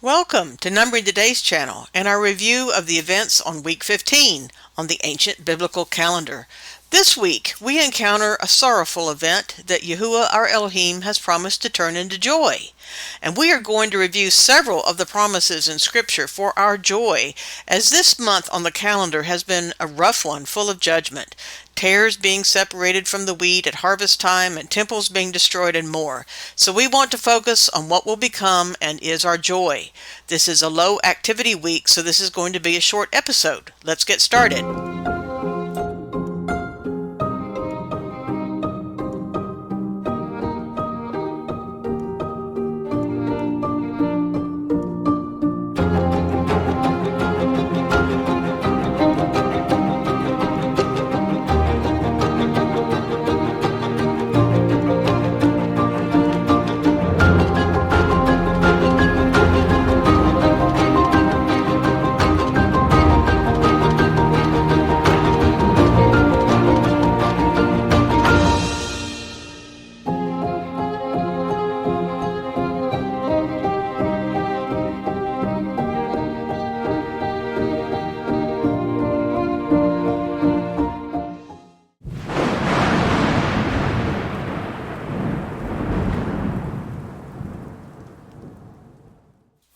Welcome to Numbering the Days channel and our review of the events on week 15 on the ancient biblical calendar. This week we encounter a sorrowful event that Yahuwah our Elohim has promised to turn into joy. And we are going to review several of the promises in Scripture for our joy, as this month on the calendar has been a rough one full of judgment. Tares being separated from the wheat at harvest time and temples being destroyed and more. So we want to focus on what will become and is our joy. This is a low activity week, so this is going to be a short episode. Let's get started.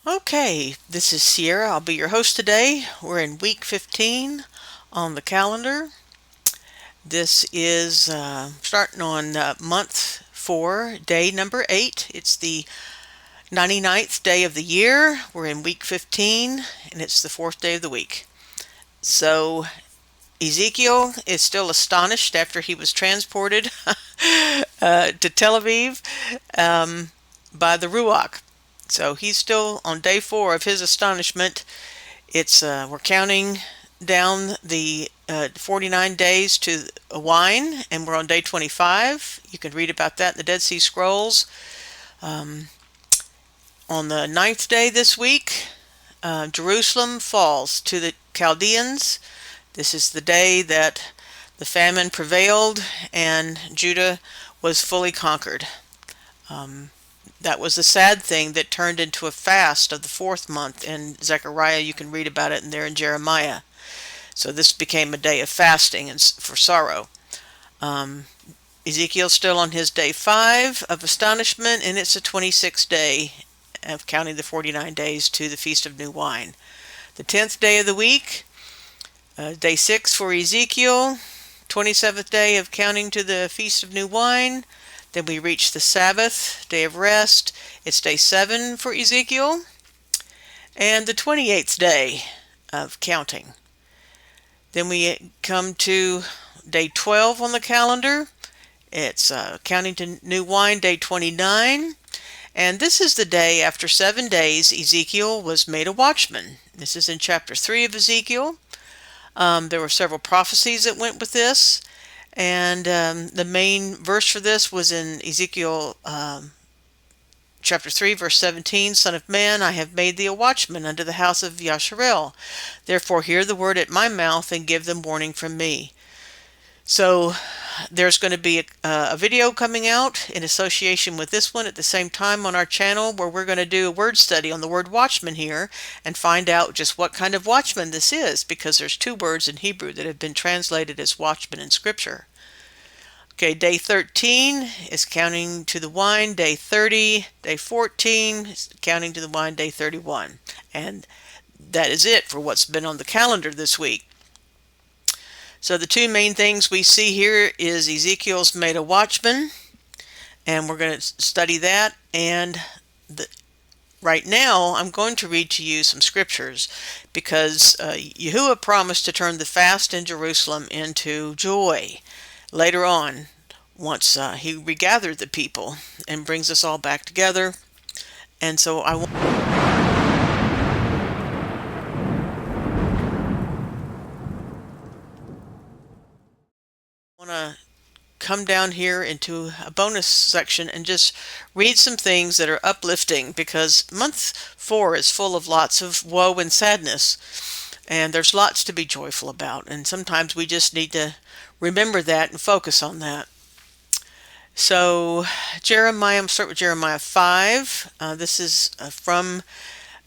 Okay, this is Sierra. I'll be your host today. We're in week 15 on the calendar. This is starting on month 4, day number 8. It's the 99th day of the year. We're in week 15, and it's the 4th day of the week. So Ezekiel is still astonished after he was transported to Tel Aviv by the Ruach. So he's still on day 4 of his astonishment. It's we're counting down the 49 days to a wine, and we're on day 25. You can read about that in the Dead Sea Scrolls. On the 9th day this week, Jerusalem falls to the Chaldeans. This is the day that the famine prevailed and Judah was fully conquered. That was the sad thing that turned into a fast of the 4th month in Zechariah. You can read about it in there in Jeremiah. So this became a day of fasting and for sorrow. Ezekiel's still on his day 5 of astonishment, and it's the 26th day of counting the 49 days to the Feast of New Wine. The 10th day of the week, day 6 for Ezekiel, 27th day of counting to the Feast of New Wine. Then we reach the Sabbath, day of rest. It's day 7 for Ezekiel. And the 28th day of counting. Then we come to day 12 on the calendar. It's counting to new wine, day 29. And this is the day after 7 days Ezekiel was made a watchman. This is in chapter 3 of Ezekiel. There were several prophecies that went with this. And the main verse for this was in Ezekiel chapter 3, verse 17. Son of man, I have made thee a watchman unto the house of Yasharel. Therefore hear the word at my mouth and give them warning from me. So there's going to be a video coming out in association with this one at the same time on our channel, where we're going to do a word study on the word watchman here and find out just what kind of watchman this is, because there's 2 words in Hebrew that have been translated as watchman in Scripture. Okay, day 13 is counting to the wine, day 30, day 14 is counting to the wine, day 31. And that is it for what's been on the calendar this week. So the 2 main things we see here is Ezekiel's made a watchman, and we're going to study that. And right now I'm going to read to you some scriptures, because Yahuwah promised to turn the fast in Jerusalem into joy later on, once he regathered the people and brings us all back together. And so I want to come down here into a bonus section and just read some things that are uplifting, because month 4 is full of lots of woe and sadness, and there's lots to be joyful about, and sometimes we just need to remember that and focus on that. So Jeremiah, I'm start with Jeremiah 5. This is from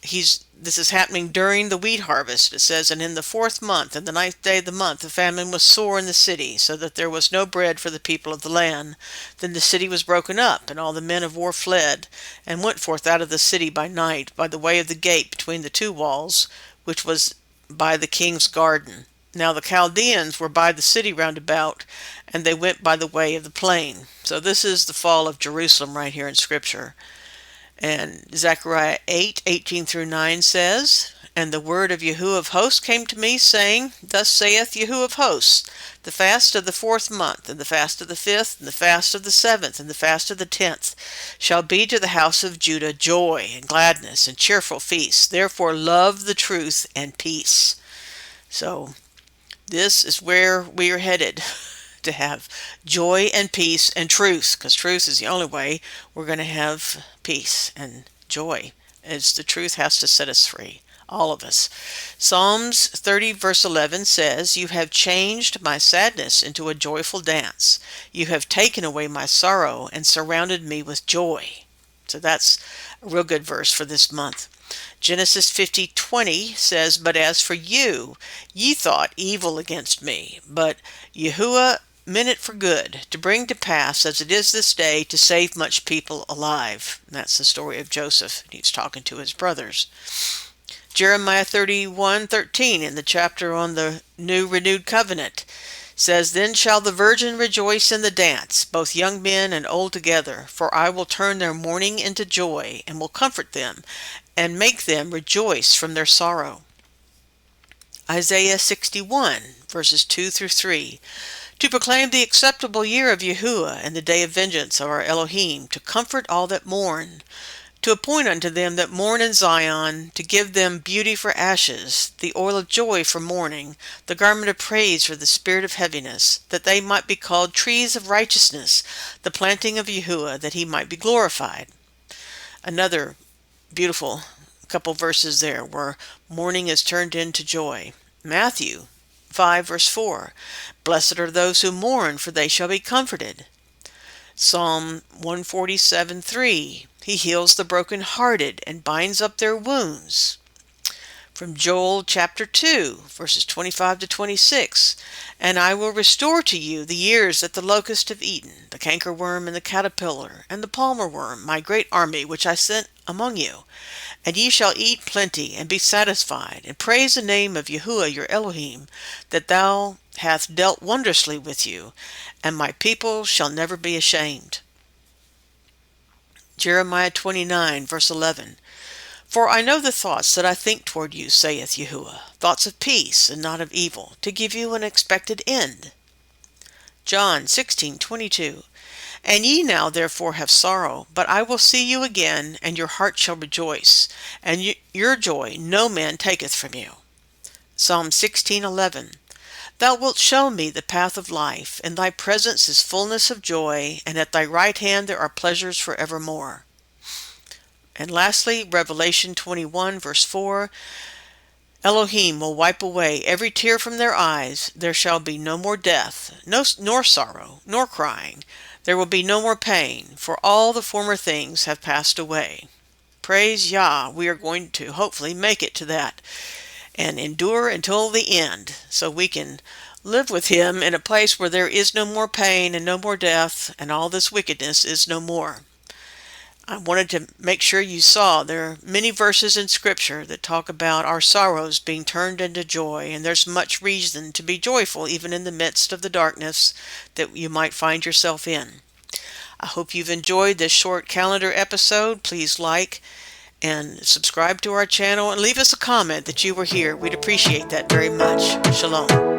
this is happening during the wheat harvest. It says, "And in the 4th month, and the 9th day of the month, the famine was sore in the city, so that there was no bread for the people of the land. Then the city was broken up, and all the men of war fled, and went forth out of the city by night, by the way of the gate between the 2 walls, which was by the king's garden. Now the Chaldeans were by the city round about, and they went by the way of the plain." So this is the fall of Jerusalem right here in Scripture. And Zechariah 8:18 through 9 says, "And the word of Yahuwah of hosts came to me, saying, Thus saith Yahuwah of hosts, the fast of the 4th month, and the fast of the 5th, and the fast of the 7th, and the fast of the 10th, shall be to the house of Judah joy and gladness and cheerful feasts. Therefore love the truth and peace." So this is where we are headed, to have joy and peace and truth, because truth is the only way we're going to have peace and joy, as the truth has to set us free, all of us. Psalms 30 verse 11 says, "You have changed my sadness into a joyful dance. You have taken away my sorrow and surrounded me with joy." So that's a real good verse for this month. Genesis 50:20 says, "But as for you, ye thought evil against me, but Yahuwah meant it for good, to bring to pass, as it is this day, to save much people alive." And that's the story of Joseph. He's talking to his brothers. Jeremiah 31:13, in the chapter on the new renewed covenant, says, "Then shall the virgin rejoice in the dance, both young men and old together, for I will turn their mourning into joy, and will comfort them, and make them rejoice from their sorrow." Isaiah 61, verses 2 through 3, "To proclaim the acceptable year of Yahuwah, and the day of vengeance of our Elohim, to comfort all that mourn, to appoint unto them that mourn in Zion, to give them beauty for ashes, the oil of joy for mourning, the garment of praise for the spirit of heaviness, that they might be called trees of righteousness, the planting of Yahuwah, that he might be glorified." Another beautiful couple verses there where mourning is turned into joy. Matthew 5 verse 4, "Blessed are those who mourn, for they shall be comforted." Psalm 147:3, "He heals the brokenhearted and binds up their wounds." From Joel chapter 2, verses 25 to 26, "And I will restore to you the years that the locust have eaten, the cankerworm and the caterpillar, and the palmer worm, my great army which I sent among you. And ye shall eat plenty, and be satisfied, and praise the name of Yahuwah your Elohim, that thou hath dealt wondrously with you, and my people shall never be ashamed." Jeremiah 29, verse 11, "For I know the thoughts that I think toward you, saith Yahuwah, thoughts of peace and not of evil, to give you an expected end." John 16:22, "And ye now therefore have sorrow, but I will see you again, and your heart shall rejoice, and your joy no man taketh from you." Psalm 16:11, "Thou wilt show me the path of life. In thy presence is fullness of joy, and at thy right hand there are pleasures for evermore." And lastly, Revelation 21, verse 4, "Elohim will wipe away every tear from their eyes. There shall be no more death, nor sorrow, nor crying. There will be no more pain, for all the former things have passed away." Praise Yah, we are going to hopefully make it to that and endure until the end, so we can live with him in a place where there is no more pain and no more death, and all this wickedness is no more. I wanted to make sure you saw there are many verses in Scripture that talk about our sorrows being turned into joy, and there's much reason to be joyful even in the midst of the darkness that you might find yourself in. I hope you've enjoyed this short calendar episode. Please like and subscribe to our channel and leave us a comment that you were here. We'd appreciate that very much. Shalom.